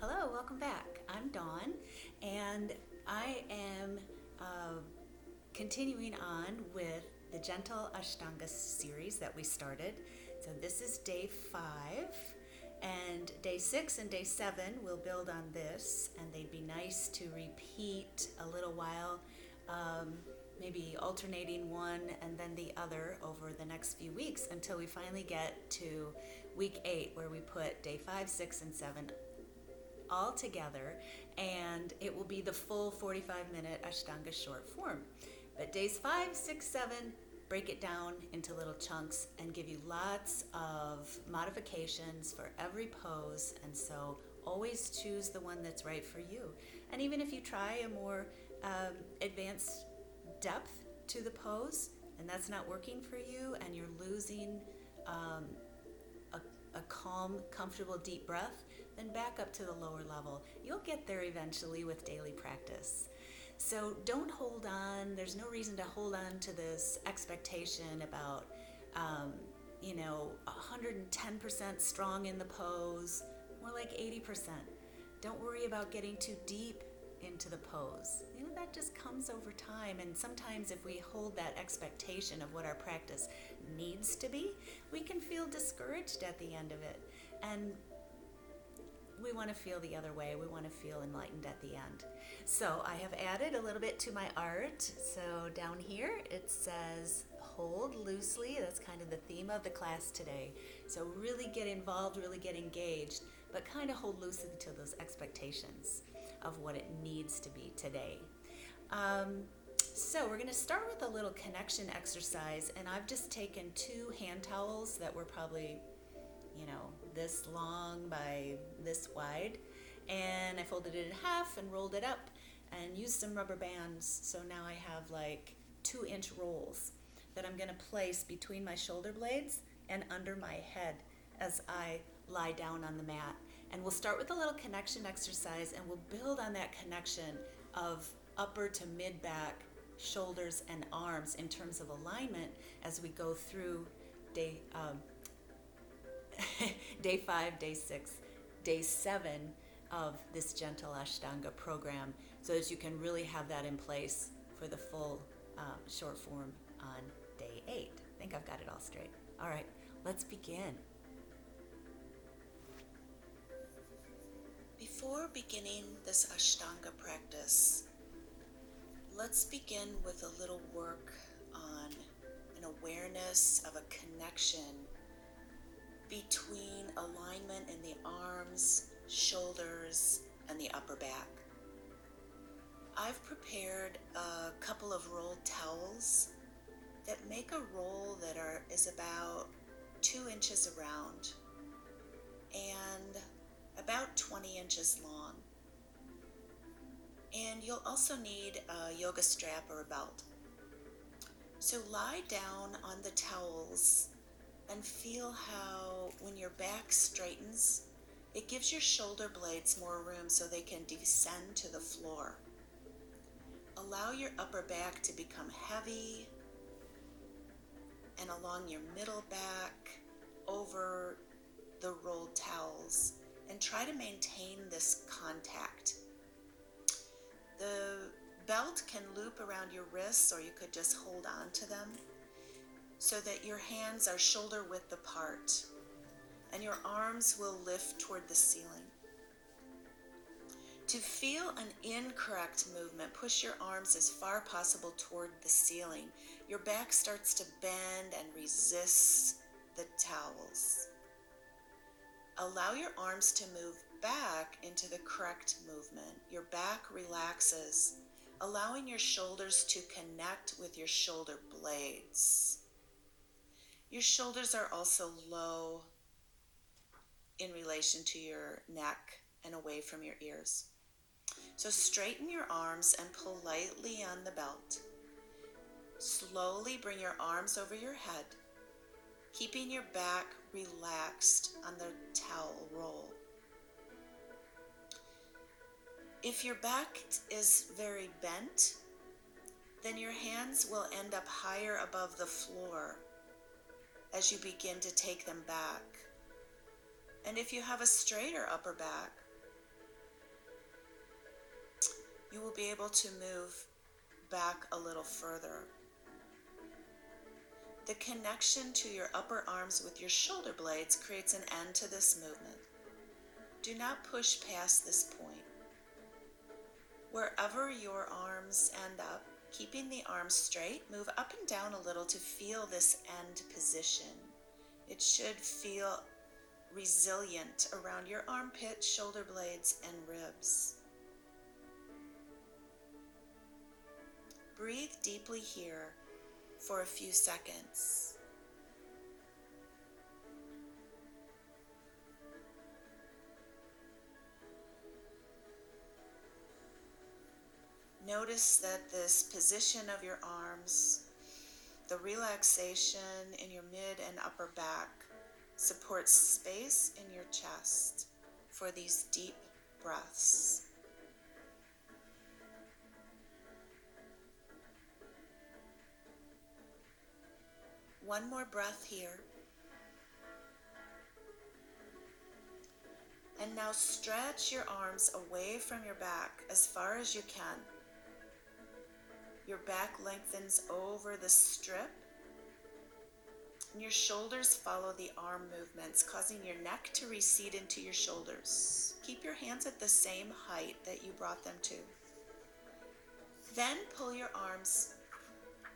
Hello, welcome back. I'm Dawn, and I am continuing on with the Gentle Ashtanga series that we started. So, this is day 5, and day 6 and day 7 will build on this, and they'd be nice to repeat a little while, um, maybe alternating one and then the other over the next few weeks until we finally get to week 8, where we put day 5, 6, and 7 all together, and it will be the full 45-minute Ashtanga short form. But days 5, 6, 7 break it down into little chunks and give you lots of modifications for every pose, and so always choose the one that's right for you. And even if you try a more advanced depth to the pose and that's not working for you, and you're losing um, a calm, comfortable, deep breath, then back up to the lower level. You'll get there eventually with daily practice. So don't hold on. There's no reason to hold on to this expectation about, 110% strong in the pose, more like 80%. Don't worry about getting too deep into the pose. That just comes over time. And sometimes if we hold that expectation of what our practice needs to be, we can feel discouraged at the end of it. And we want to feel the other way. We want to feel enlightened at the end. So I have added a little bit to my art. So down here it says hold loosely. That's kind of the theme of the class today. So really get involved, really get engaged, but kind of hold loosely to those expectations of what it needs to be today. So we're going to start with a little connection exercise, and I've just taken 2 hand towels that were probably this long by this wide, and I folded it in half and rolled it up and used some rubber bands. So now I have like 2-inch rolls that I'm going to place between my shoulder blades and under my head as I lie down on the mat. And we'll start with a little connection exercise, and we'll build on that connection of upper to mid back, shoulders, and arms in terms of alignment as we go through day day 5, day 6, day 7 of this Gentle Ashtanga program, so that you can really have that in place for the full short form on day 8. I think I've got it all straight. All right, let's begin. Before beginning this Ashtanga practice, let's begin with a little work on an awareness of a connection between alignment in the arms, shoulders, and the upper back. I've prepared a couple of rolled towels that make a roll that is about 2 inches around and about 20 inches long. And you'll also need a yoga strap or a belt. So lie down on the towels and feel how when your back straightens, it gives your shoulder blades more room so they can descend to the floor. Allow your upper back to become heavy and along your middle back over the rolled towels, and try to maintain this contact. The belt can loop around your wrists, or you could just hold on to them so that your hands are shoulder width apart and your arms will lift toward the ceiling. To feel an incorrect movement, push your arms as far possible toward the ceiling. Your back starts to bend and resists the towels. Allow your arms to move back into the correct movement. Your back relaxes, allowing your shoulders to connect with your shoulder blades. Your shoulders are also low in relation to your neck and away from your ears. So straighten your arms and pull lightly on the belt. Slowly bring your arms over your head, keeping your back relaxed on the towel roll. If your back is very bent, then your hands will end up higher above the floor as you begin to take them back. And if you have a straighter upper back, you will be able to move back a little further. The connection to your upper arms with your shoulder blades creates an end to this movement. Do not push past this point. Wherever your arms end up, keeping the arms straight, move up and down a little to feel this end position. It should feel resilient around your armpits, shoulder blades, and ribs. Breathe deeply here for a few seconds. Notice that this position of your arms, the relaxation in your mid and upper back, supports space in your chest for these deep breaths. One more breath here. And now stretch your arms away from your back as far as you can. Your back lengthens over the strip, and your shoulders follow the arm movements, causing your neck to recede into your shoulders. Keep your hands at the same height that you brought them to. Then pull your arms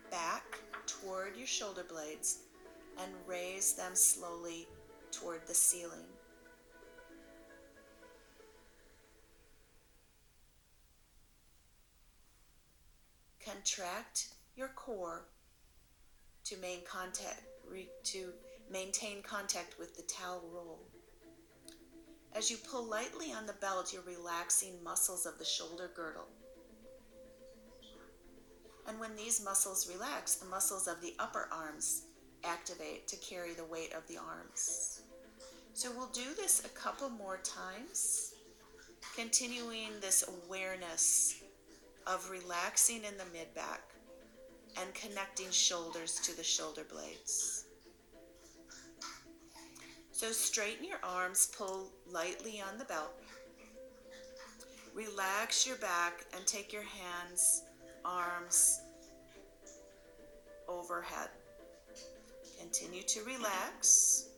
back toward your shoulder blades and raise them slowly toward the ceiling. Contract your core to maintain contact with the towel roll. As you pull lightly on the belt, you're relaxing muscles of the shoulder girdle. And when these muscles relax, the muscles of the upper arms activate to carry the weight of the arms. So we'll do this a couple more times, continuing this awareness of relaxing in the mid-back and connecting shoulders to the shoulder blades. So straighten your arms, pull lightly on the belt. Relax your back and take your hands, arms overhead. Continue to relax,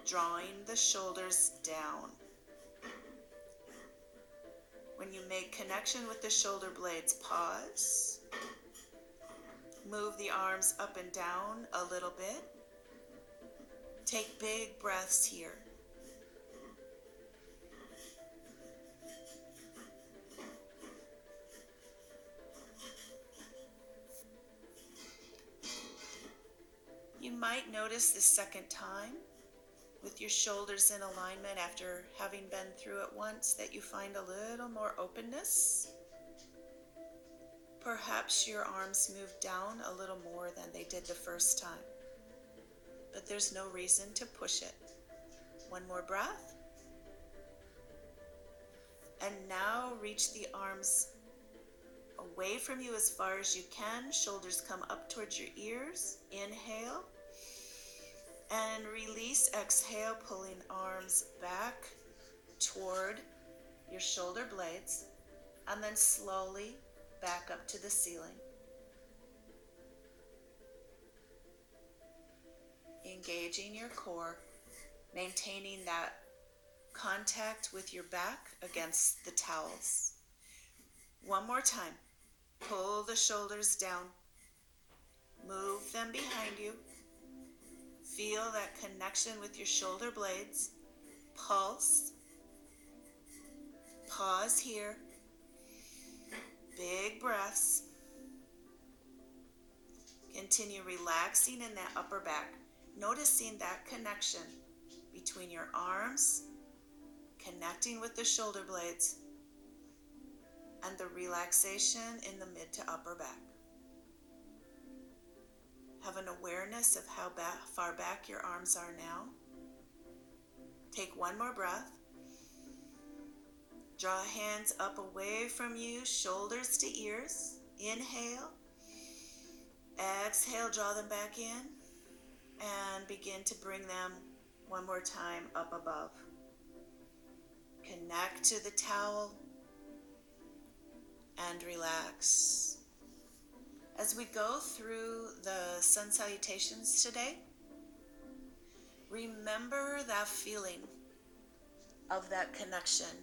drawing the shoulders down. When you make connection with the shoulder blades, pause. Move the arms up and down a little bit. Take big breaths here. You might notice the second time, with your shoulders in alignment after having been through it once, that you find a little more openness. Perhaps your arms move down a little more than they did the first time, but there's no reason to push it. One more breath. And now reach the arms away from you as far as you can. Shoulders come up towards your ears. Inhale. And release, exhale, pulling arms back toward your shoulder blades, and then slowly back up to the ceiling. Engaging your core, maintaining that contact with your back against the towels. One more time. Pull the shoulders down. Move them behind you. Feel that connection with your shoulder blades. Pulse. Pause here. Big breaths. Continue relaxing in that upper back, noticing that connection between your arms, connecting with the shoulder blades, and the relaxation in the mid to upper back. Have an awareness of how far back your arms are now. Take one more breath. Draw hands up away from you, shoulders to ears. Inhale. Exhale, draw them back in. And begin to bring them one more time up above. Connect to the towel. and relax. As we go through the sun salutations today, remember that feeling of that connection,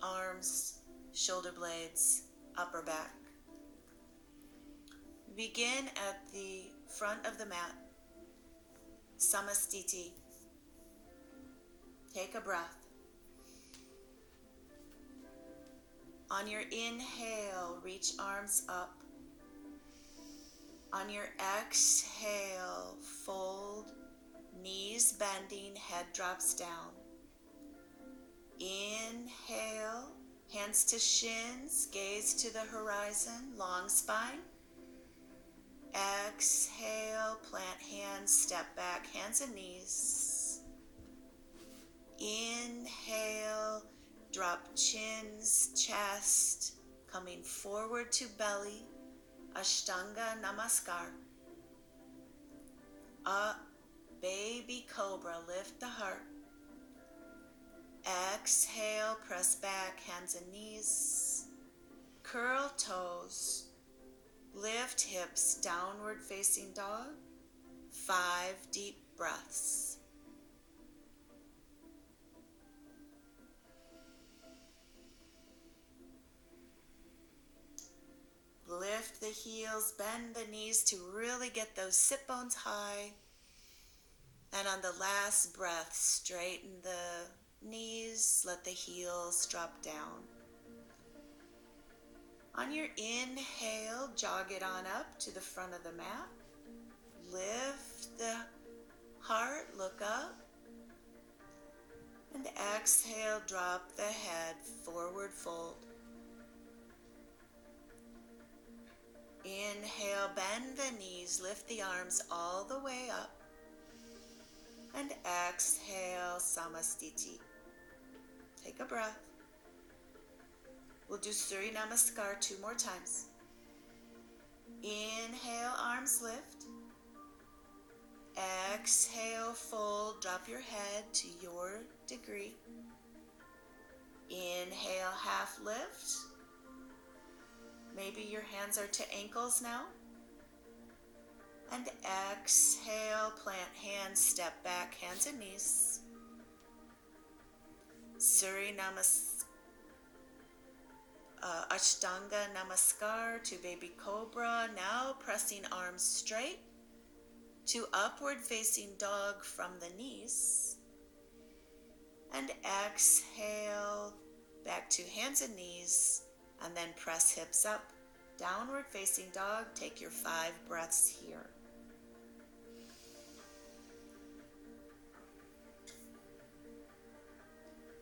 arms, shoulder blades, upper back. Begin at the front of the mat, Samastiti. Take a breath. On your inhale, reach arms up. On your exhale, fold, knees bending, head drops down. Inhale, hands to shins, gaze to the horizon, long spine. Exhale, plant hands, step back, hands and knees. Inhale, drop chins, chest, coming forward to belly, Ashtanga Namaskar. Up, baby cobra, lift the heart. Exhale, press back, hands and knees. Curl toes. Lift hips, downward facing dog. 5 deep breaths. Lift the heels, bend the knees to really get those sit bones high. And on the last breath, straighten the knees, let the heels drop down. On your inhale, jog it on up to the front of the mat. Lift the heart, look up. And exhale, drop the head, forward fold. Inhale, bend the knees, lift the arms all the way up. And exhale, Samastiti. Take a breath. We'll do Surya Namaskar 2 more times. Inhale, arms lift. Exhale, fold, drop your head to your degree. Inhale, half lift. Maybe your hands are to ankles now. And exhale, plant hands, step back, hands and knees. Surya Ashtanga Namaskar to baby cobra. Now pressing arms straight to upward facing dog from the knees. And exhale, back to hands and knees. And then press hips up. Downward facing dog. Take your 5 breaths here.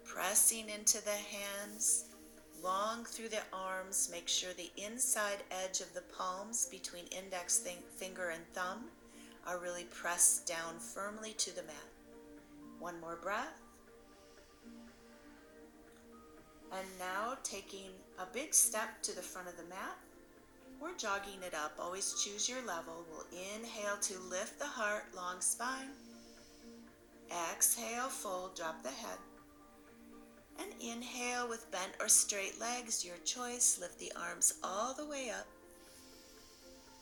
Pressing into the hands, long through the arms. Make sure the inside edge of the palms between index finger and thumb are really pressed down firmly to the mat. 1 more breath. And now taking a big step to the front of the mat, or jogging it up. Always choose your level. We'll inhale to lift the heart, long spine. Exhale, fold, drop the head. And inhale with bent or straight legs, your choice. Lift the arms all the way up.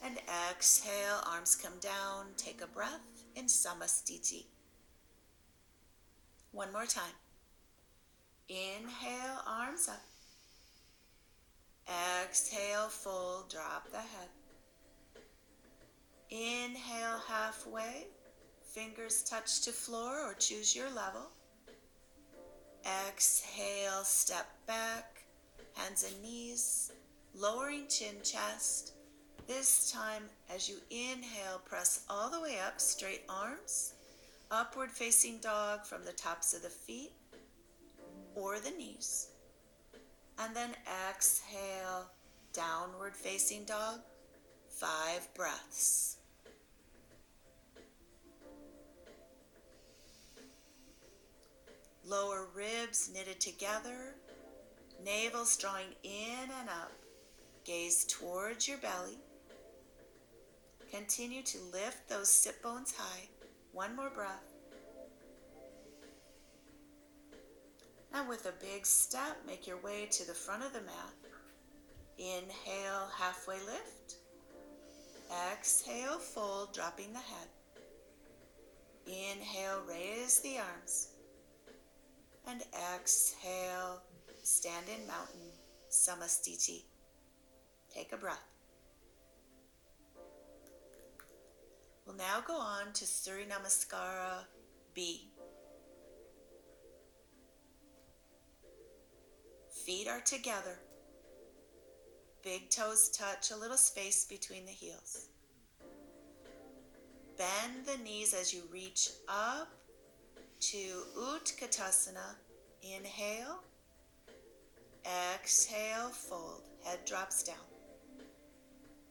And exhale, arms come down. Take a breath in Samastiti. 1 more time. Inhale, arms up. Exhale, fold, drop the head. Inhale, halfway. Fingers touch to floor or choose your level. Exhale, step back, hands and knees, lowering chin, chest. This time, as you inhale, press all the way up, straight arms, upward facing dog from the tops of the feet or the knees. And then exhale, downward facing dog, 5 breaths. Lower ribs knitted together, navel's drawing in and up. Gaze towards your belly. Continue to lift those sit bones high. 1 more breath. And with a big step, make your way to the front of the mat. Inhale, halfway lift. Exhale, fold, dropping the head. Inhale, raise the arms. And exhale, stand in mountain, Samastiti. Take a breath. We'll now go on to Surya Namaskara B. Feet are together. Big toes touch, a little space between the heels. Bend the knees as you reach up to Utkatasana. Inhale. Exhale, fold. Head drops down.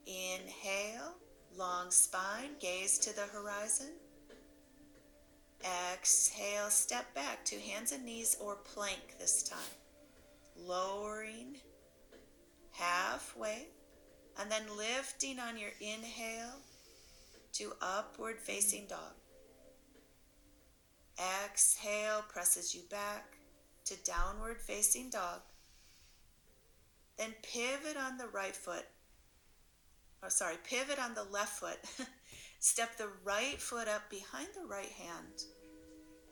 Inhale, long spine, gaze to the horizon. Exhale, step back to hands and knees or plank this time. Lowering halfway, and then lifting on your inhale to upward facing dog. Exhale presses you back to downward facing dog. Then pivot on the pivot on the left foot. Step the right foot up behind the right hand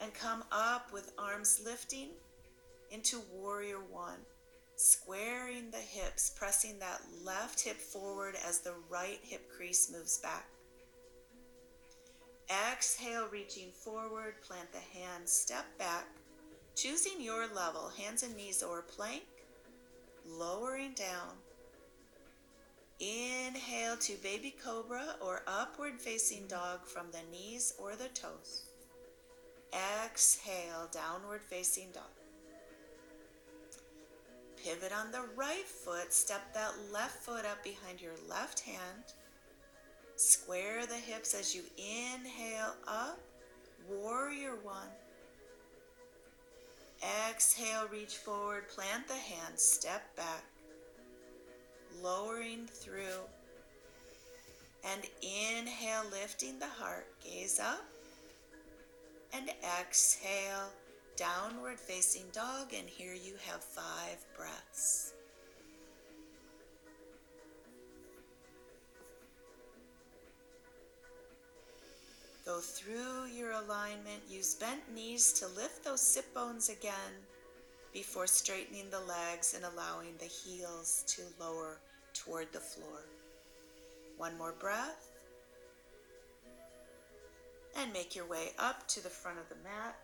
and come up with arms lifting into warrior one. Squaring the hips, pressing that left hip forward as the right hip crease moves back. Exhale, reaching forward, plant the hands, step back, choosing your level, hands and knees or plank, lowering down. Inhale to baby cobra or upward facing dog from the knees or the toes. Exhale, downward facing dog. Pivot on the right foot, step that left foot up behind your left hand. Square the hips as you inhale up, warrior one. Exhale, reach forward, plant the hands, step back, lowering through. And inhale, lifting the heart, gaze up. And exhale, downward facing dog, and here you have 5 breaths. Go through your alignment. Use bent knees to lift those sit bones again before straightening the legs and allowing the heels to lower toward the floor. One more breath. And make your way up to the front of the mat.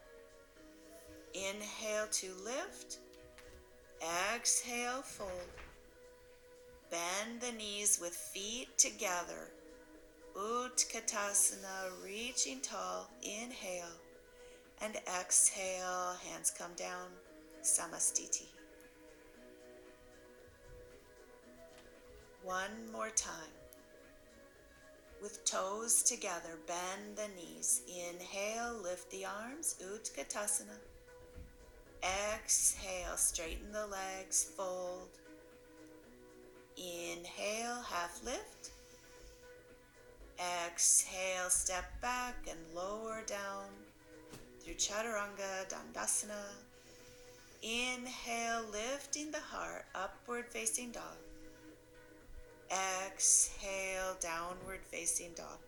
Inhale to lift. Exhale, fold. Bend the knees with feet together. Utkatasana, reaching tall. Inhale. And exhale, hands come down. Samastiti. One more time. With toes together, bend the knees. Inhale, lift the arms. Utkatasana. Exhale, straighten the legs, fold. Inhale, half lift. Exhale, step back and lower down through Chaturanga, Dandasana. Inhale, lifting the heart, upward facing dog. Exhale, downward facing dog.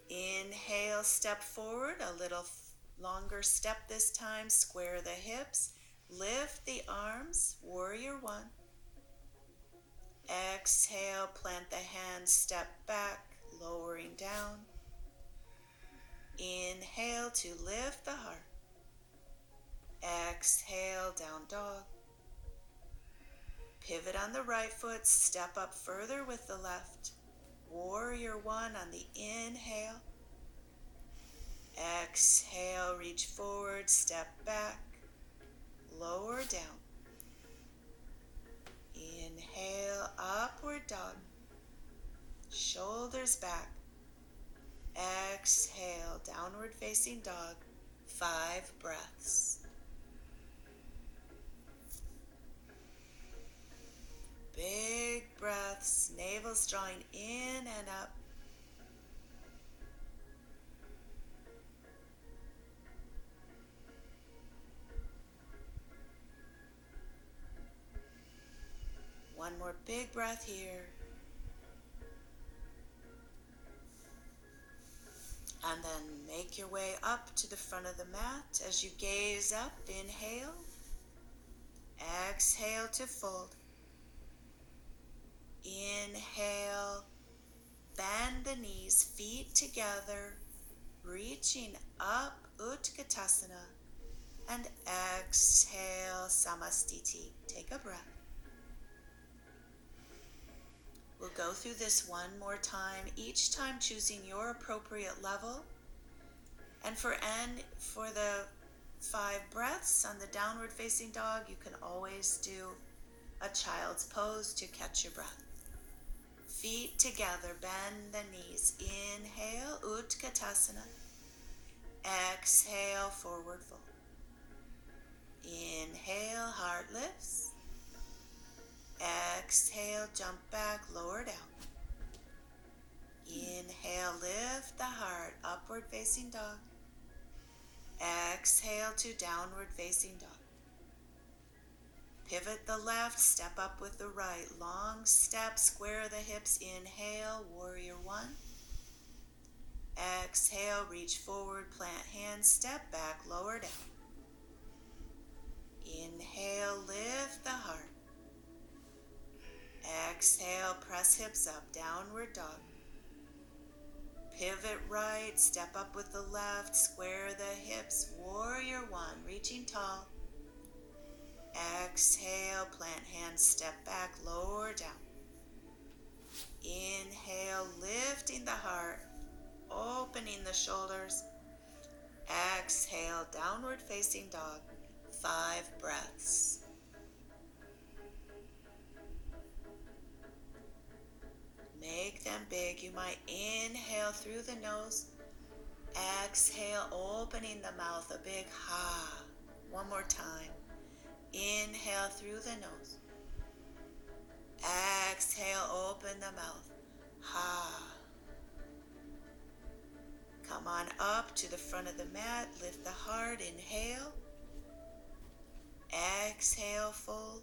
Inhale, step forward, a little longer step this time. Square the hips, lift the arms, warrior one. Exhale, plant the hands, step back, lowering down. Inhale to lift the heart. Exhale, down dog. Pivot on the right foot, step up further with the left. Warrior one on the inhale. Exhale, reach forward, step back, lower down. Inhale, upward dog. Shoulders back. Exhale, downward facing dog. 5 breaths. Big breaths, navel's drawing in and up. One more big breath here. And then make your way up to the front of the mat. As you gaze up, inhale. Exhale to fold. Inhale. Bend the knees, feet together, reaching up, Utkatasana. And exhale, Samastiti. Take a breath. We'll go through this one more time, each time choosing your appropriate level. And for the 5 breaths on the downward facing dog, you can always do a child's pose to catch your breath. Feet together, bend the knees. Inhale, Utkatasana. Exhale, forward fold. Inhale, heart lifts. Exhale, jump back, lower down. Inhale, lift the heart, upward facing dog. Exhale to downward facing dog. Pivot the left, step up with the right. Long step, square the hips. Inhale, warrior 1. Exhale, reach forward, plant hands, step back, lower down. Inhale, lift the heart. Exhale, press hips up, downward dog. Pivot right, step up with the left, square the hips, warrior 1, reaching tall. Exhale, plant hands, step back, lower down. Inhale, lifting the heart, opening the shoulders. Exhale, downward facing dog, 5 breaths. Make them big. You might inhale through the nose. Exhale, opening the mouth, a big ha. One more time. Inhale through the nose. Exhale, open the mouth. Ha. Come on up to the front of the mat. Lift the heart. Inhale. Exhale, fold.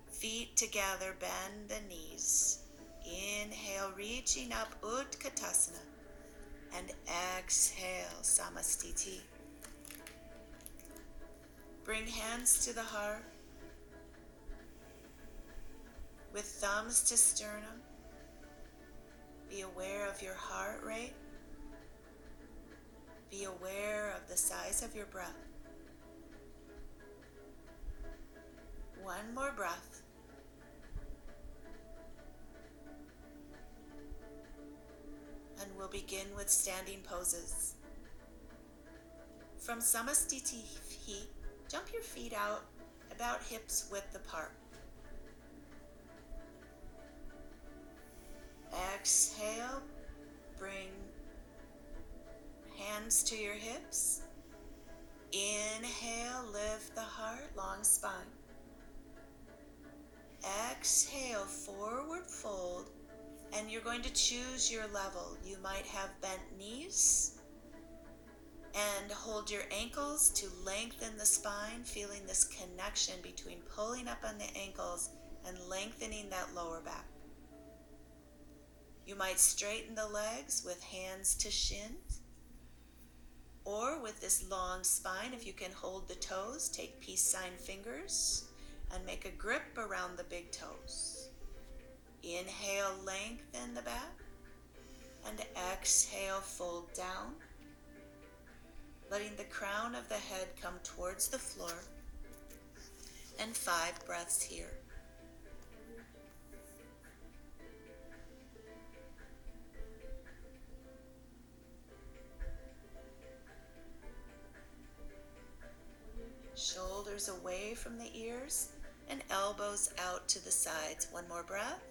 Feet together, bend the knees. Inhale, reaching up, Utkatasana. And exhale, Samastiti. Bring hands to the heart. With thumbs to sternum. Be aware of your heart rate. Be aware of the size of your breath. One more breath. And we'll begin with standing poses. From Samastiti, jump your feet out about hips width apart. Exhale, bring hands to your hips. Inhale, lift the heart, long spine. Exhale, forward fold, and you're going to choose your level. You might have bent knees and hold your ankles to lengthen the spine, feeling this connection between pulling up on the ankles and lengthening that lower back. You might straighten the legs with hands to shins, or with this long spine, if you can hold the toes, take peace sign fingers and make a grip around the big toes. Inhale, lengthen the back, and exhale, fold down, letting the crown of the head come towards the floor, and 5 breaths here. Shoulders away from the ears and elbows out to the sides. One more breath.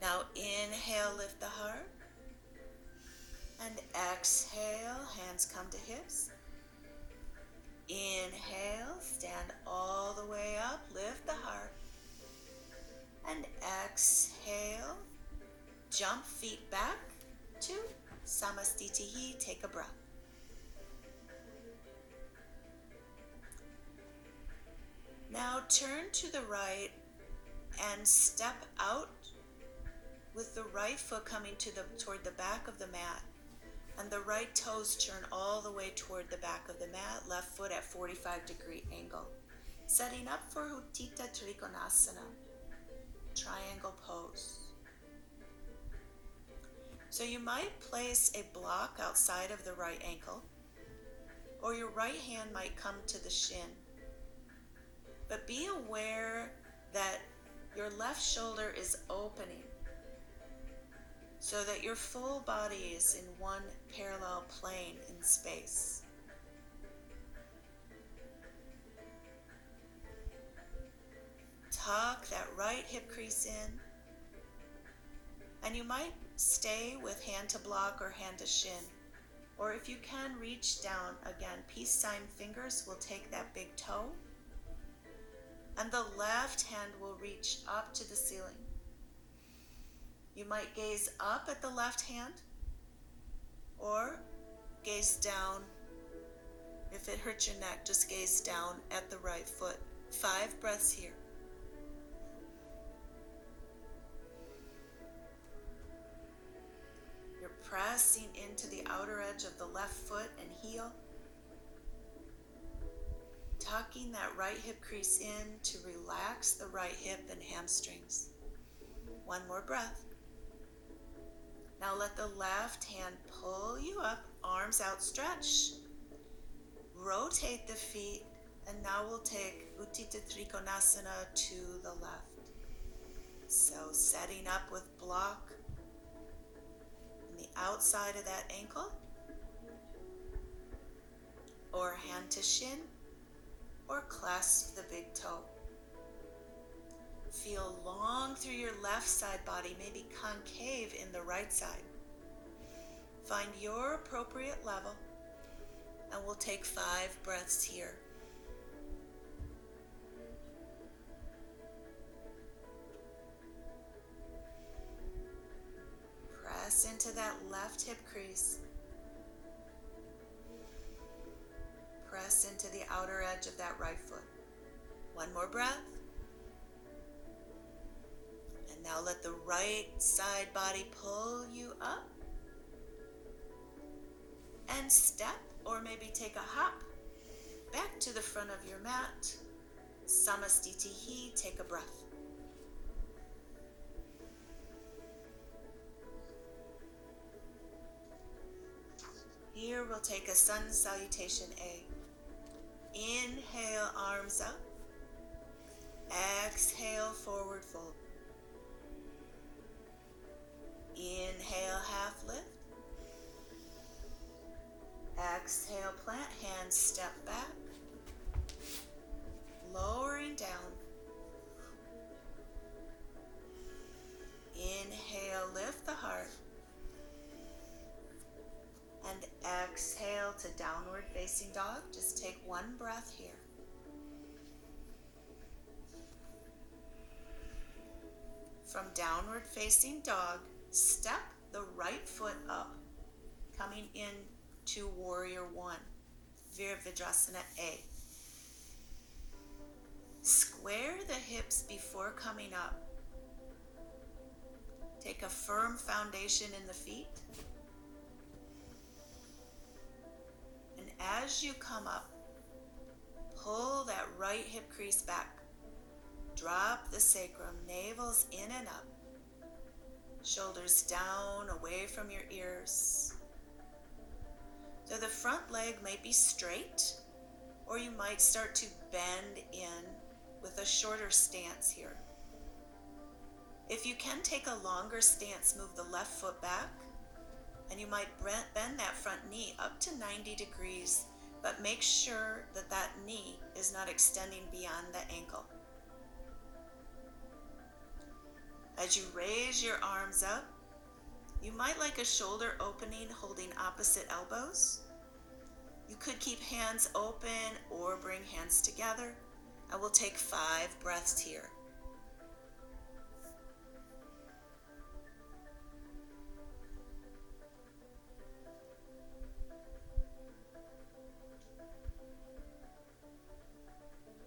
Now inhale, lift the heart. And exhale, hands come to hips. Inhale, stand all the way up, lift the heart. And exhale, jump feet back to Samastiti. Take a breath. Now turn to the right and step out with the right foot coming toward the back of the mat. And the right toes turn all the way toward the back of the mat, left foot at 45-degree angle. Setting up for Utthita Trikonasana, triangle pose. So you might place a block outside of the right ankle, or your right hand might come to the shin. But be aware that your left shoulder is opening so that your full body is in one parallel plane in space. Tuck that right hip crease in, and you might stay with hand to block or hand to shin. Or if you can, reach down again. Peace sign fingers will take that big toe, and the left hand will reach up to the ceiling. You might gaze up at the left hand, or gaze down. If it hurts your neck, just gaze down at the right foot. 5 breaths here. You're pressing into the outer edge of the left foot and heel. Tucking that right hip crease in to relax the right hip and hamstrings. 1 more breath. Now let the left hand pull you up, arms outstretched. Rotate the feet, and now we'll take Utthita Trikonasana to the left. So setting up with block on the outside of that ankle, or hand to shin, or clasp the big toe. Feel long through your left side body, maybe concave in the right side. Find your appropriate level, and we'll take 5 breaths here. Press into that left hip crease. Press into the outer edge of that right foot. 1 more breath. And now let the right side body pull you up. And step, or maybe take a hop back to the front of your mat. Samastitihi, take a breath. Here we'll take a sun salutation A. Inhale, arms up. Exhale, forward fold. Inhale, half lift. Exhale, plant, hands step back. Lowering down. Inhale, lift the heart. And exhale to downward facing dog. Just take 1 breath here. From downward facing dog, step the right foot up, coming in to warrior 1, Virabhadrasana A. Square the hips before coming up. Take a firm foundation in the feet. And as you come up, pull that right hip crease back. Drop the sacrum, navel's in and up. Shoulders down, away from your ears. So the front leg may be straight, or you might start to bend in with a shorter stance here. If you can take a longer stance, move the left foot back, and you might bend that front knee up to 90 degrees, but make sure that that knee is not extending beyond the ankle. As you raise your arms up, you might like a shoulder opening holding opposite elbows. You could keep hands open or bring hands together. I will take 5 breaths here.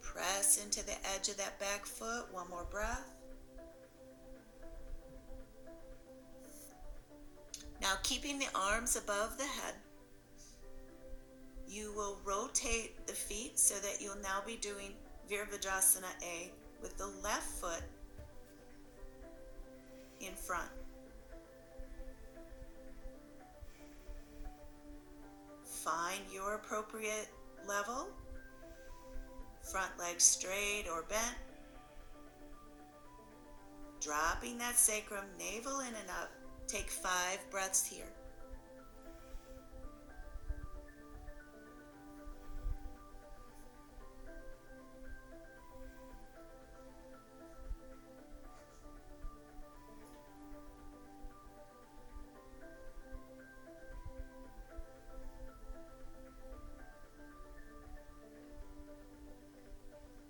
Press press into the edge of that back foot. One more breath. Now, keeping the arms above the head, you will rotate the feet so that you'll now be doing Virabhadrasana A with the left foot in front. Find your appropriate level. Front leg straight or bent. Dropping that sacrum, navel in and up. Take 5 breaths here.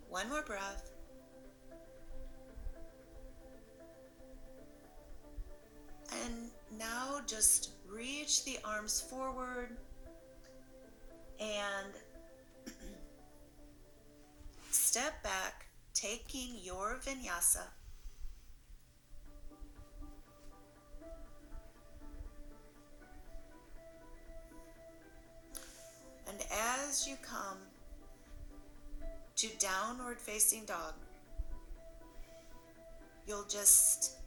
One more breath. And now just reach the arms forward and step back, taking your vinyasa. And as you come to downward facing dog, you'll just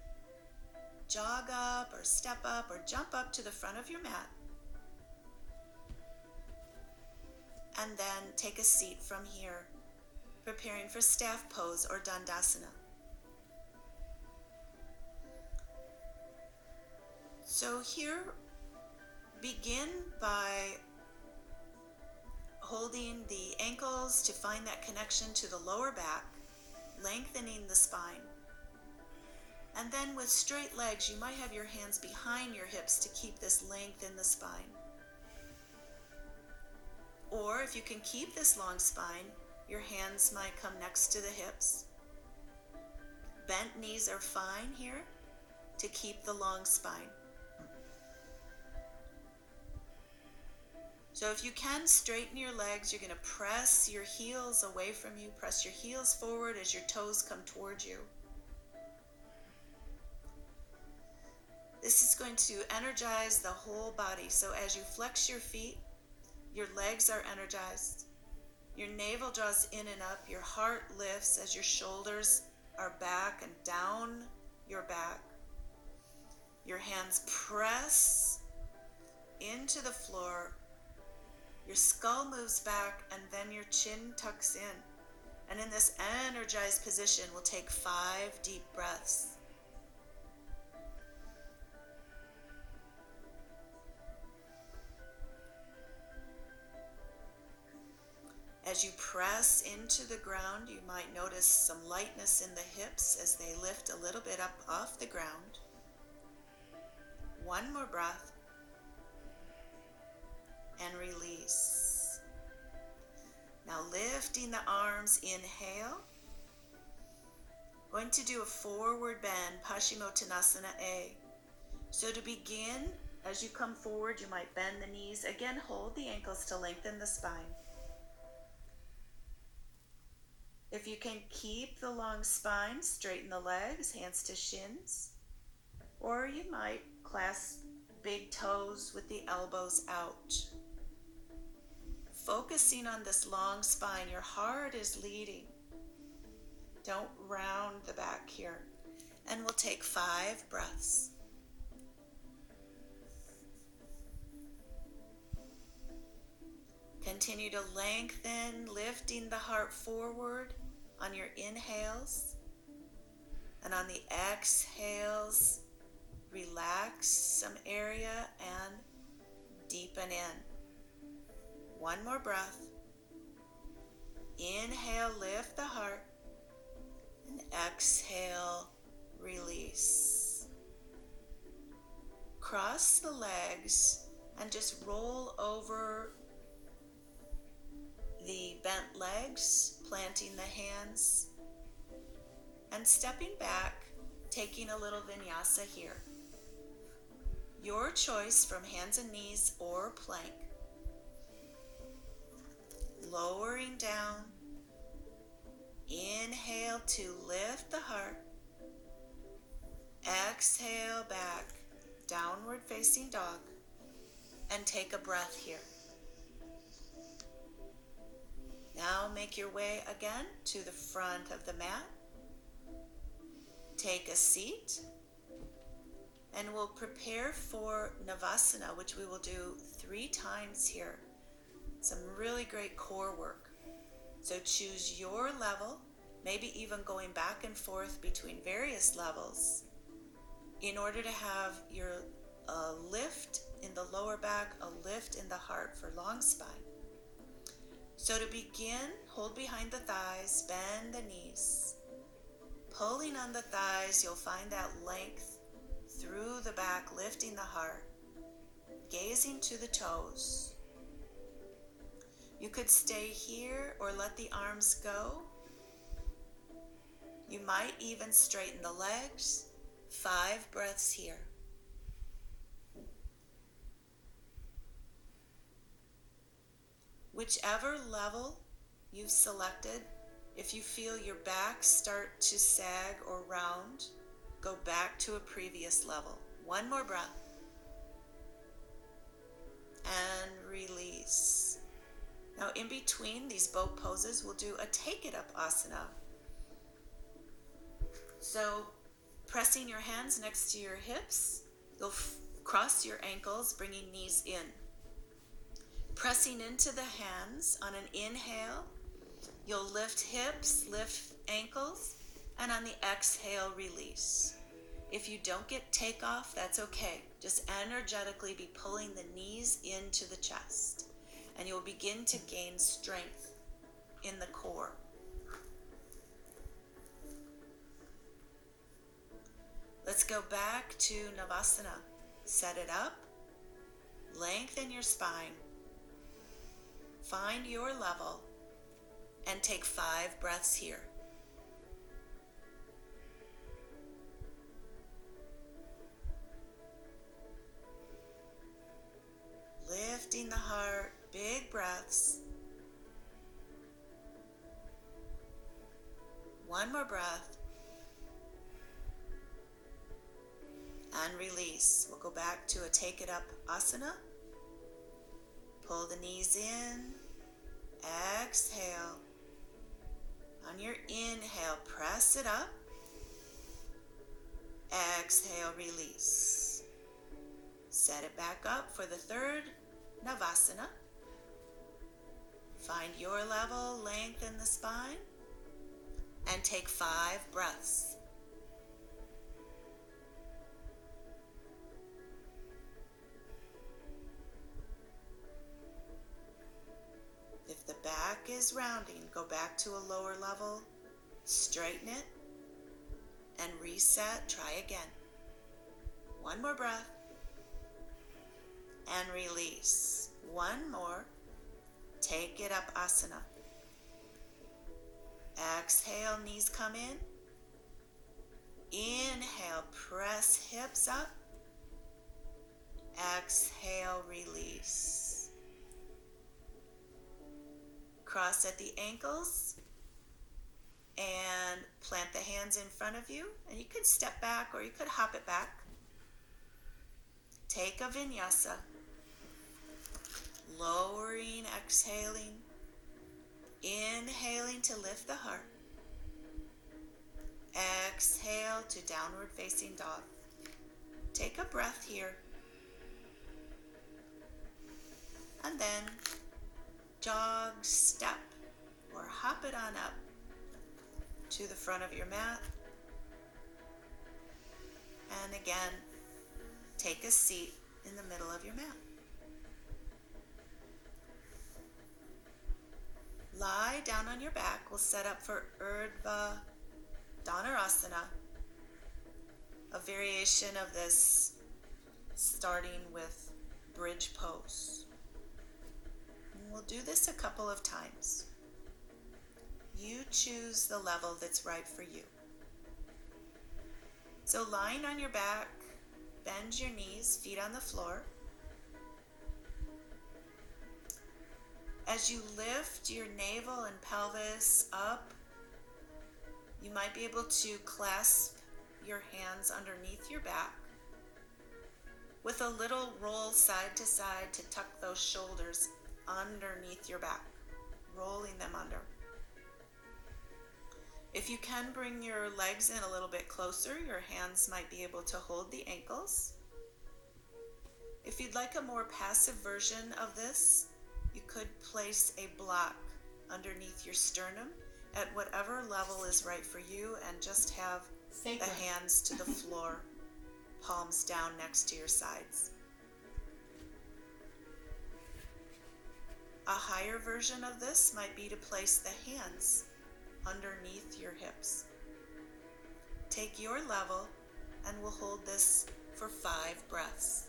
jog up or step up or jump up to the front of your mat. And then take a seat from here, preparing for staff pose or dandasana. So here, begin by holding the ankles to find that connection to the lower back, lengthening the spine. And then with straight legs, you might have your hands behind your hips to keep this length in the spine. Or if you can keep this long spine, your hands might come next to the hips. Bent knees are fine here to keep the long spine. So if you can, straighten your legs. You're going to press your heels away from you. Press your heels forward as your toes come towards you. This is going to energize the whole body. So as you flex your feet, your legs are energized. Your navel draws in and up. Your heart lifts as your shoulders are back and down your back. Your hands press into the floor. Your skull moves back and then your chin tucks in. And in this energized position, we'll take 5 deep breaths. As you press into the ground, you might notice some lightness in the hips as they lift a little bit up off the ground. One more breath. And release. Now lifting the arms, inhale. Going to do a forward bend, Paschimottanasana A. So to begin, as you come forward, you might bend the knees. Again, hold the ankles to lengthen the spine. If you can keep the long spine, straighten the legs, hands to shins. Or you might clasp big toes with the elbows out. Focusing on this long spine, your heart is leading. Don't round the back here. And we'll take 5 breaths. Continue to lengthen, lifting the heart forward on your inhales. And on the exhales, relax some area and deepen in. One more breath. Inhale, lift the heart. And exhale, release. Cross the legs and just roll over the bent legs, planting the hands, and stepping back, taking a little vinyasa here. Your choice from hands and knees or plank. Lowering down, Inhale to lift the heart. Exhale back, downward facing dog, and take a breath here. Now make your way again to the front of the mat. Take a seat, and we'll prepare for Navasana, which we will do 3 times here. Some really great core work. So choose your level, maybe even going back and forth between various levels in order to have your lift in the lower back, a lift in the heart for long spine. So to begin, hold behind the thighs, bend the knees. Pulling on the thighs, you'll find that length through the back, lifting the heart, gazing to the toes. You could stay here or let the arms go. You might even straighten the legs. 5 breaths here. Whichever level you've selected, if you feel your back start to sag or round, go back to a previous level. 1 more breath. And release. Now in between these boat poses, we'll do a take it up asana. So pressing your hands next to your hips, you'll cross your ankles, bringing knees in. Pressing into the hands on an inhale, you'll lift hips, lift ankles, and on the exhale, release. If you don't get takeoff, that's okay. Just energetically be pulling the knees into the chest, and you'll begin to gain strength in the core. Let's go back to Navasana. Set it up, lengthen your spine, find your level, and take 5 breaths here. Lifting the heart, big breaths. 1 more breath. And release. We'll go back to a take it up asana. Pull the knees in. Exhale. On your inhale, press it up. Exhale, release. Set it back up for the 3rd Navasana. Find your level, lengthen the spine, and take 5 breaths. If the back is rounding, go back to a lower level, straighten it, and reset. Try again. 1 more breath. And release. 1 more. Take it up asana. Exhale, knees come in. Inhale, press hips up. Exhale, release. Cross at the ankles and plant the hands in front of you. And you could step back or you could hop it back. Take a vinyasa. Lowering, exhaling. Inhaling to lift the heart. Exhale to downward facing dog. Take a breath here. And then jog, step, or hop it on up to the front of your mat. And again, take a seat in the middle of your mat. Lie down on your back. We'll set up for Urdhva Dhanurasana, a variation of this starting with bridge pose. And we'll do this a couple of times. You choose the level that's right for you. So lying on your back, bend your knees, feet on the floor. As you lift your navel and pelvis up You might be able to clasp your hands underneath your back with a little roll side to side to tuck those shoulders underneath your back, rolling them under. If you can bring your legs in a little bit closer, your hands might be able to hold the ankles. If you'd like a more passive version of this, you could place a block underneath your sternum at whatever level is right for you and just have the hands to the floor, palms down next to your sides. A higher version of this might be to place the hands underneath your hips. Take your level and we'll hold this for 5 breaths.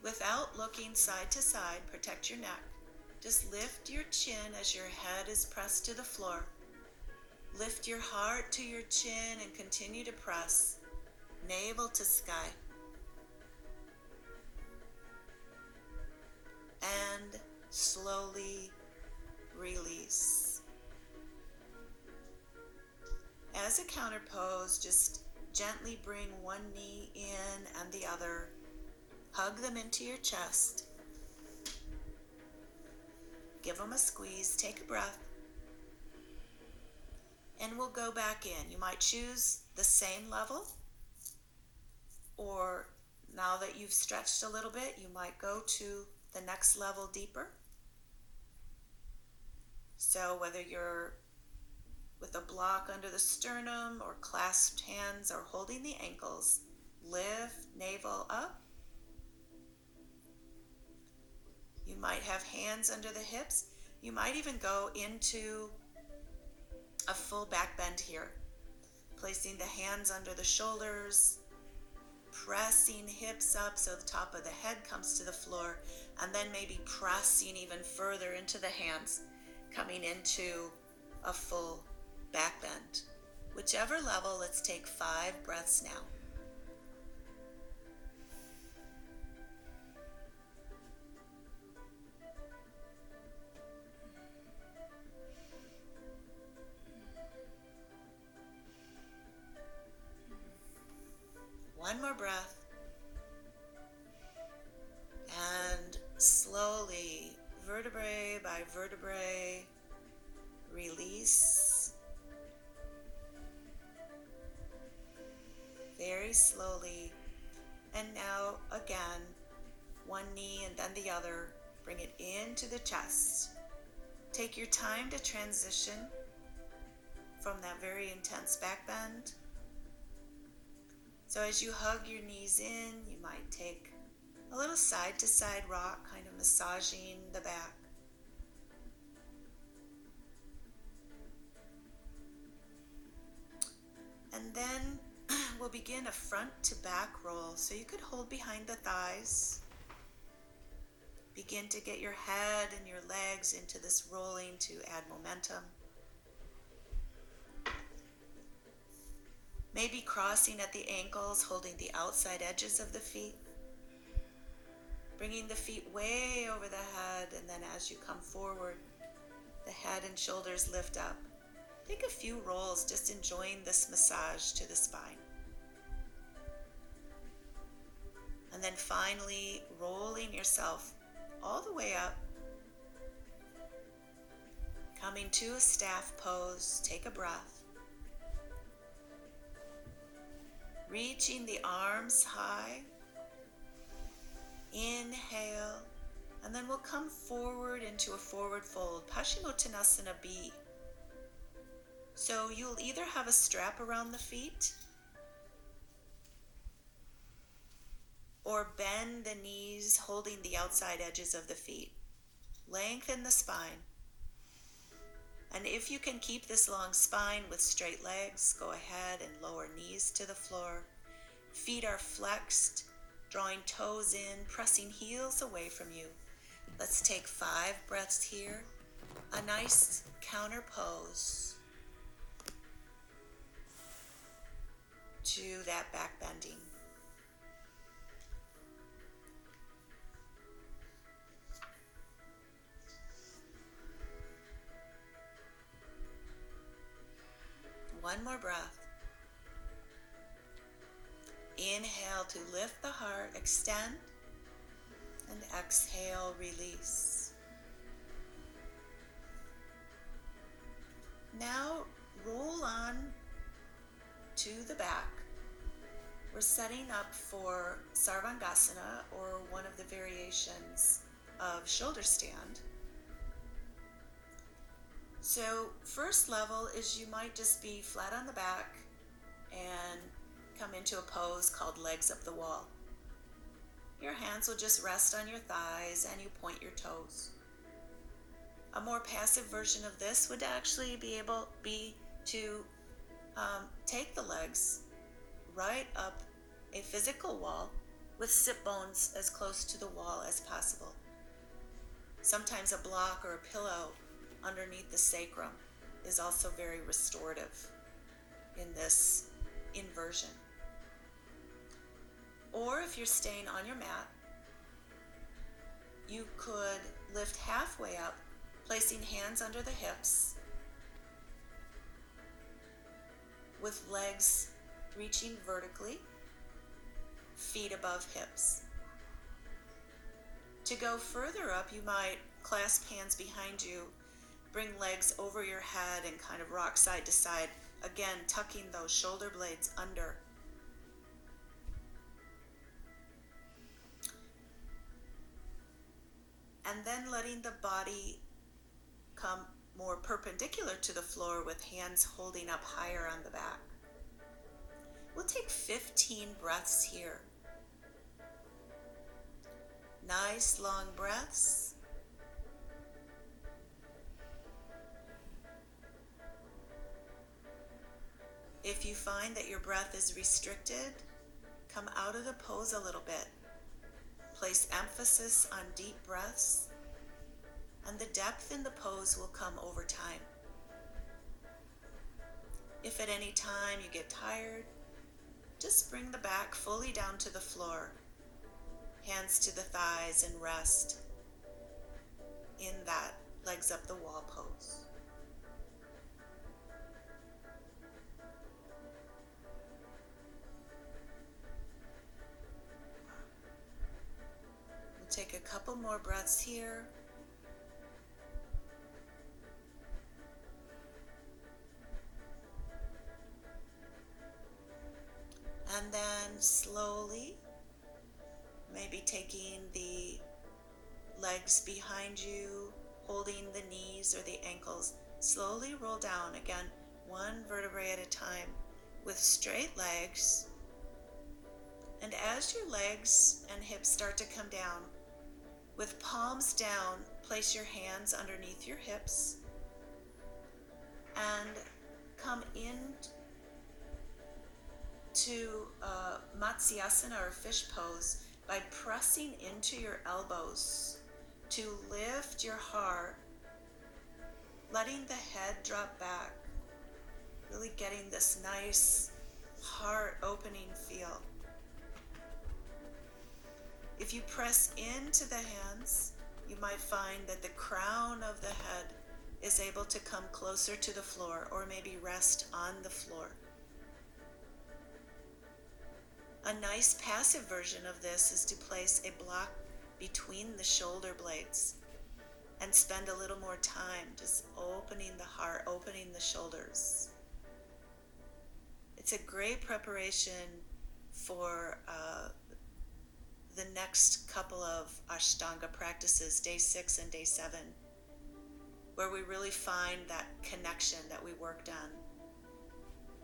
Without looking side to side, protect your neck. Just lift your chin as your head is pressed to the floor. Lift your heart to your chin and continue to press, navel to sky. And slowly release. As a counter pose, just gently bring one knee in and the other. Hug them into your chest. Give them a squeeze, take a breath. And we'll go back in. You might choose the same level, or now that you've stretched a little bit, you might go to the next level deeper. So whether you're with a block under the sternum or clasped hands or holding the ankles, lift navel up. You might have hands under the hips. You might even go into a full back bend here, placing the hands under the shoulders, pressing hips up so the top of the head comes to the floor, and then maybe pressing even further into the hands, coming into a full back bend. Whichever level, let's take 5 breaths now. One more breath. And slowly, vertebrae by vertebrae, release. Very slowly. And now again, one knee and then the other. Bring it into the chest. Take your time to transition from that very intense back bend. So as you hug your knees in, you might take a little side to side rock, kind of massaging the back. And then we'll begin a front to back roll. So you could hold behind the thighs. Begin to get your head and your legs into this rolling to add momentum. Maybe crossing at the ankles, holding the outside edges of the feet. Bringing the feet way over the head, and then as you come forward, the head and shoulders lift up. Take a few rolls, just enjoying this massage to the spine. And then finally, rolling yourself all the way up. Coming to a staff pose, take a breath. Reaching the arms high. Inhale, and then we'll come forward into a forward fold, Paschimottanasana B. So you'll either have a strap around the feet or bend the knees, holding the outside edges of the feet. Lengthen the spine. And if you can keep this long spine with straight legs, go ahead and lower knees to the floor. Feet are flexed, drawing toes in, pressing heels away from you. Let's take 5 breaths here. A nice counter pose to that back bending. One more breath. Inhale to lift the heart, extend, and exhale, release. Now roll on to the back. We're setting up for Sarvangasana, or one of the variations of shoulder stand. So first level is you might just be flat on the back and come into a pose called legs up the wall. Your hands will just rest on your thighs and you point your toes. A more passive version of this would actually be to take the legs right up a physical wall with sit bones as close to the wall as possible. Sometimes a block or a pillow underneath the sacrum is also very restorative in this inversion. Or if you're staying on your mat, you could lift halfway up, placing hands under the hips, with legs reaching vertically, feet above hips. To go further up, you might clasp hands behind you, bring legs over your head and kind of rock side to side, again tucking those shoulder blades under. And then letting the body come more perpendicular to the floor with hands holding up higher on the back. We'll take 15 breaths here. Nice long breaths. If you find that your breath is restricted, come out of the pose a little bit. Place emphasis on deep breaths, and the depth in the pose will come over time. If at any time you get tired, just bring the back fully down to the floor, hands to the thighs, and rest in that legs up the wall pose. We'll take a couple more breaths here. And then slowly, maybe taking the legs behind you, holding the knees or the ankles, slowly roll down, again, one vertebrae at a time, with straight legs. And as your legs and hips start to come down, with palms down, place your hands underneath your hips and come in to Matsyasana, or fish pose, by pressing into your elbows to lift your heart, letting the head drop back, really getting this nice heart opening feel. If you press into the hands, you might find that the crown of the head is able to come closer to the floor, or maybe rest on the floor. A nice passive version of this is to place a block between the shoulder blades and spend a little more time just opening the heart, opening the shoulders. It's a great preparation for the next couple of Ashtanga practices, day 6 and day 7, where we really find that connection that we worked on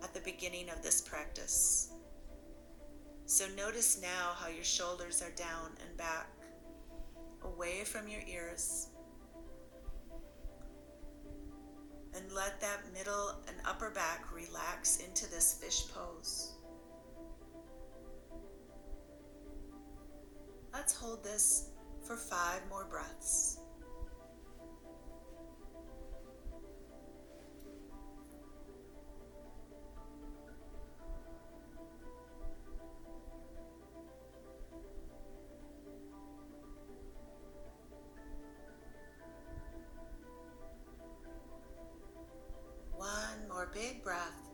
at the beginning of this practice. So notice now how your shoulders are down and back, away from your ears. And let that middle and upper back relax into this fish pose. Let's hold this for 5 more breaths. One more big breath.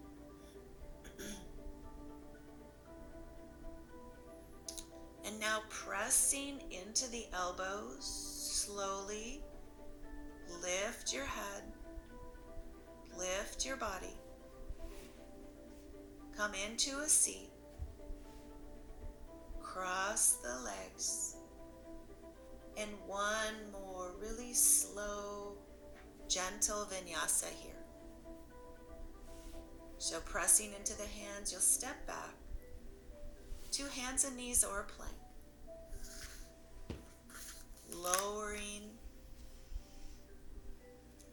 Now pressing into the elbows, slowly lift your head, lift your body. Come into a seat. Cross the legs. And one more really slow, gentle vinyasa here. So pressing into the hands, you'll step back. 2 hands and knees or plank. Lowering.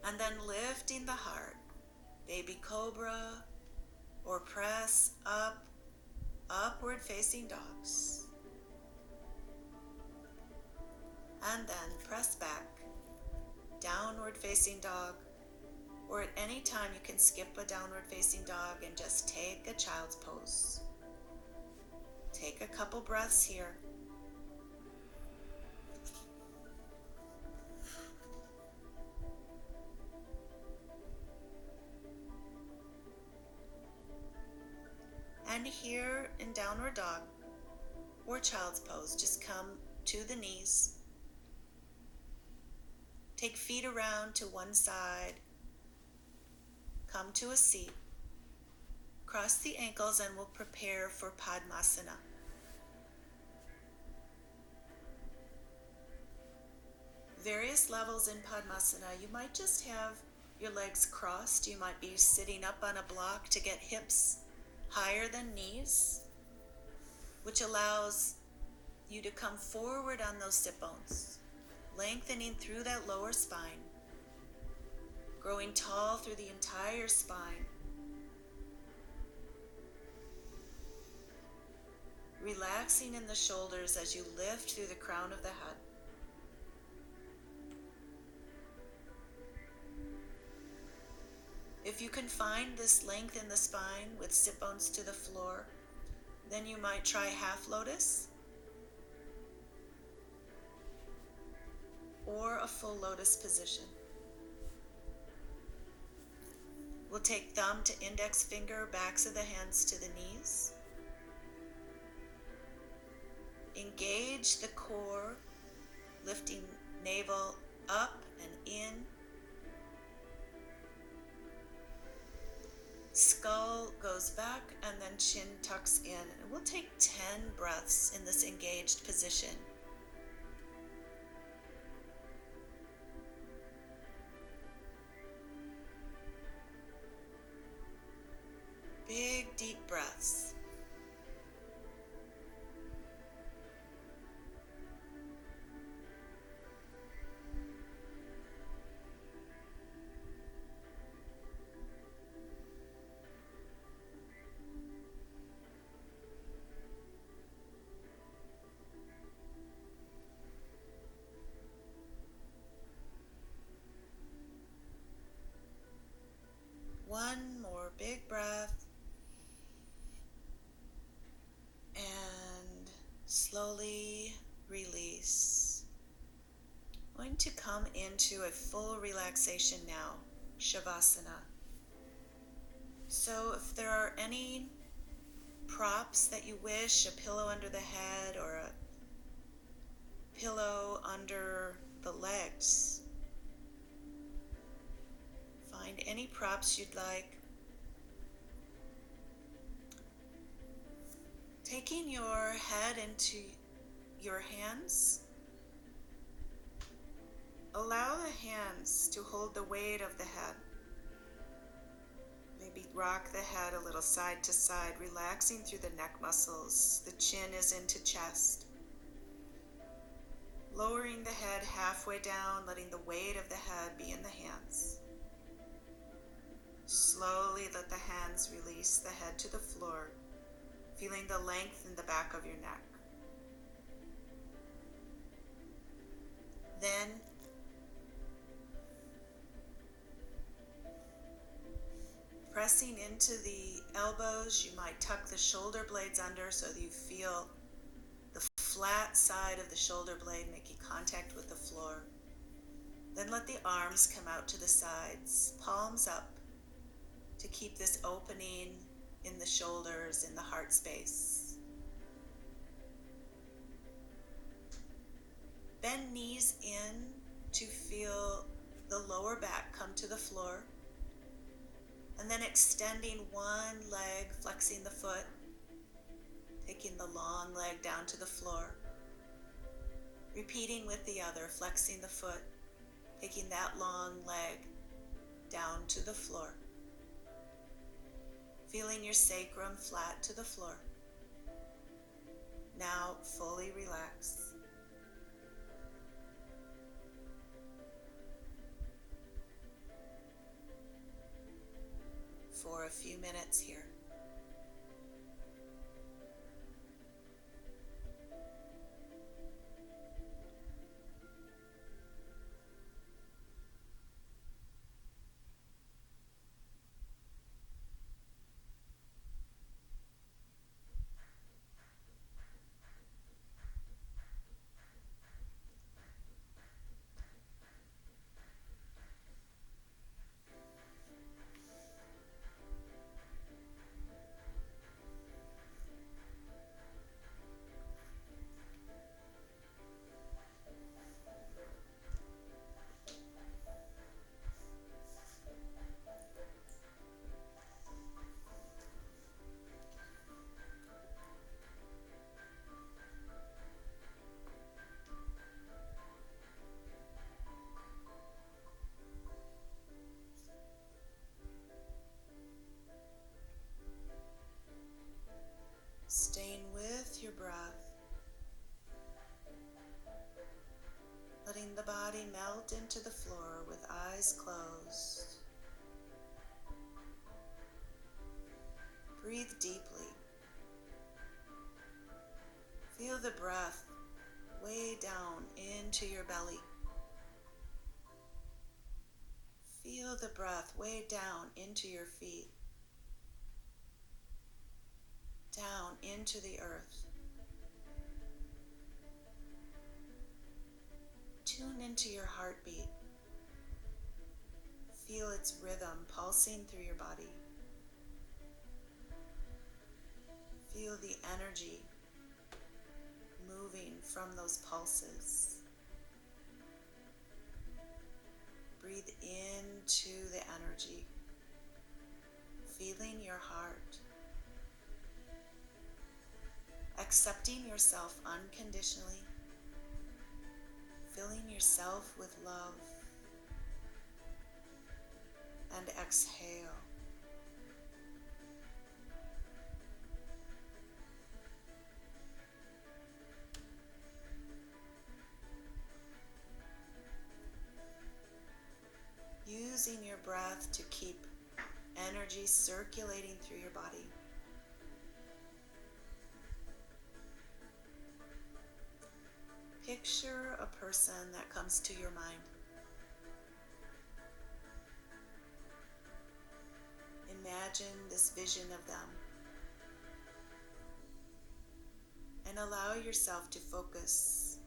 And then lifting the heart. Baby cobra or press up, upward facing dogs. And then press back, downward facing dog, or at any time you can skip a downward facing dog and just take a child's pose. Take a couple breaths here. And here in downward dog or child's pose, just come to the knees. Take feet around to one side. Come to a seat. Cross the ankles and we'll prepare for Padmasana. Various levels in Padmasana. You might just have your legs crossed. You might be sitting up on a block to get hips higher than knees, which allows you to come forward on those sit bones, lengthening through that lower spine, growing tall through the entire spine. Relaxing in the shoulders as you lift through the crown of the head. If you can find this length in the spine with sit bones to the floor, then you might try half lotus or a full lotus position. We'll take thumb to index finger, backs of the hands to the knees. Engage the core, lifting navel up and in. Skull goes back and then chin tucks in. And we'll take 10 breaths in this engaged position. Big, deep breaths. One more big breath. And slowly release. I'm going to come into a full relaxation now, Shavasana. So if there are any props that you wish, a pillow under the head or a pillow under the legs, find any props you'd like. Taking your head into your hands, allow the hands to hold the weight of the head. Maybe rock the head a little side to side, relaxing through the neck muscles. The chin is into chest. Lowering the head halfway down, letting the weight of the head be in the hands. Slowly let the hands release the head to the floor, feeling the length in the back of your neck. Then, pressing into the elbows, you might tuck the shoulder blades under so that you feel the flat side of the shoulder blade making contact with the floor. Then let the arms come out to the sides, palms up, to keep this opening in the shoulders, in the heart space. Bend knees in to feel the lower back come to the floor. And then extending one leg, flexing the foot, taking the long leg down to the floor. Repeating with the other, flexing the foot, taking that long leg down to the floor. Feeling your sacrum flat to the floor. Now fully relax. For a few minutes here. Staying with your breath, letting the body melt into the floor with eyes closed. Breathe deeply. Feel the breath way down into your belly. Feel the breath way down into your feet. Down into the earth. Tune into your heartbeat. Feel its rhythm pulsing through your body. Feel the energy moving from those pulses. Breathe into the energy, feeling your heart. Accepting yourself unconditionally, filling yourself with love, and exhale. Using your breath to keep energy circulating through your body. Picture a person that comes to your mind. Imagine this vision of them and allow yourself to focus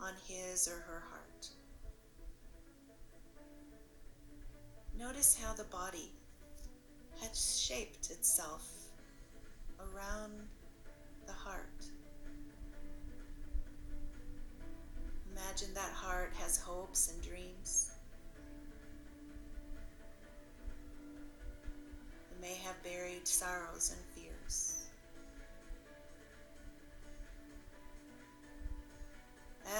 on his or her heart. Notice how the body has shaped itself around the heart. Imagine that heart has hopes and dreams. It may have buried sorrows and fears.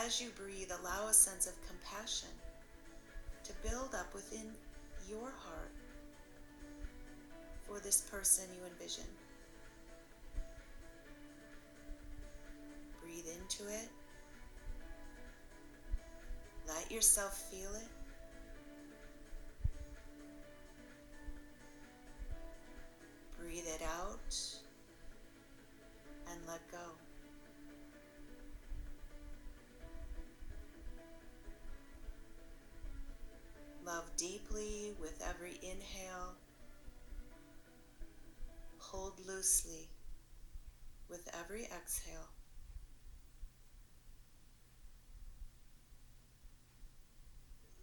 As you breathe, allow a sense of compassion to build up within your heart for this person you envision. Breathe into it. Let yourself feel it. Breathe it out and let go. Love deeply with every inhale. Hold loosely with every exhale.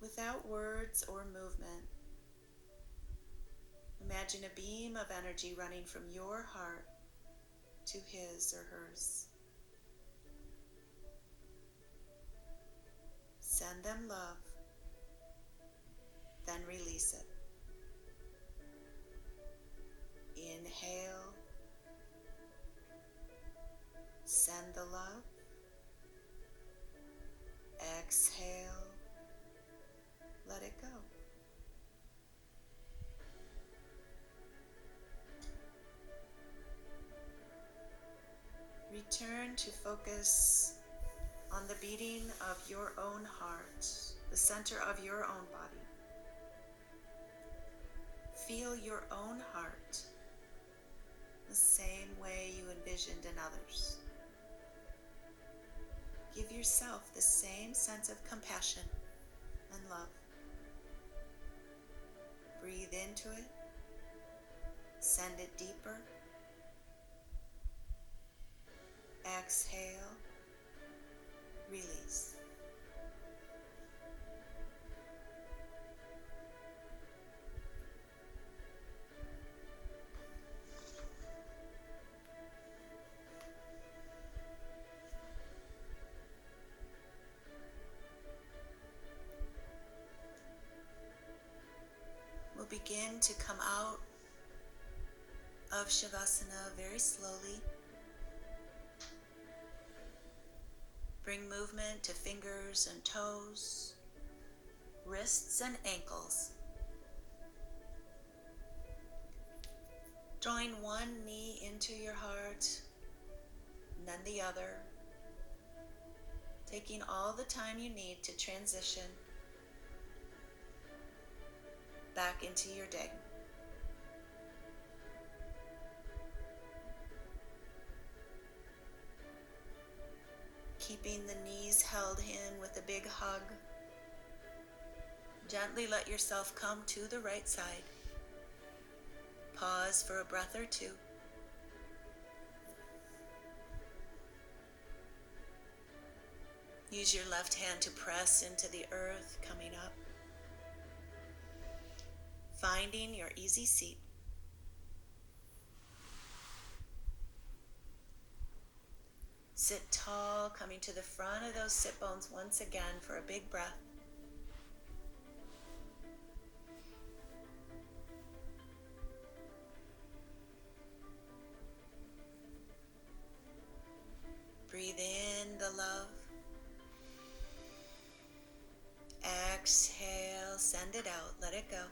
Without words or movement, imagine a beam of energy running from your heart to his or hers. Send them love, then release it. Inhale, send the love. Exhale, let it go. Return to focus on the beating of your own heart, the center of your own body. Feel your own heart the same way you envisioned in others. Give yourself the same sense of compassion and love. Breathe into it. Send it deeper. Exhale. Release. We'll begin to come out of Shavasana very slowly. Bring movement to fingers and toes, wrists and ankles. Join one knee into your heart, and then the other, taking all the time you need to transition back into your day. Keeping the knees held in with a big hug. Gently let yourself come to the right side. Pause for a breath or two. Use your left hand to press into the earth, coming up. Finding your easy seat. Sit tall, coming to the front of those sit bones once again for a big breath. Breathe in the love. Exhale, send it out, let it go.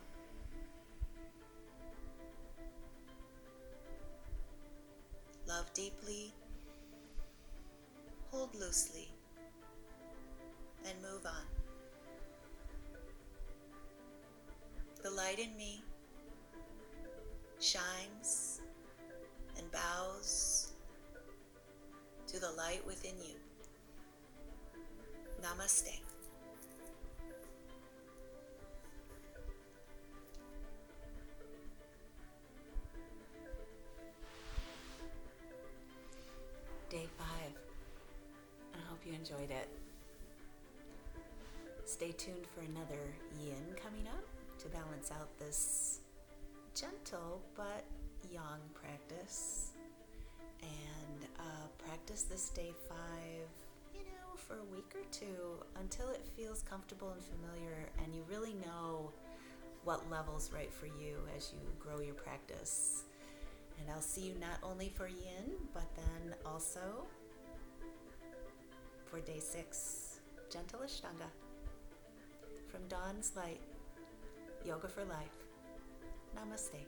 Love deeply, hold loosely, and move on. The light in me shines and bows to the light within you. Namaste. Day 5. I hope you enjoyed it. Stay tuned for another yin coming up to balance out this gentle but yang practice. And practice this day 5, for a week or two until it feels comfortable and familiar and you really know what level's right for you as you grow your practice. And I'll see you not only for yin, but then also for day 6, Gentle Ashtanga. From Dawn's Light, Yoga for Life. Namaste.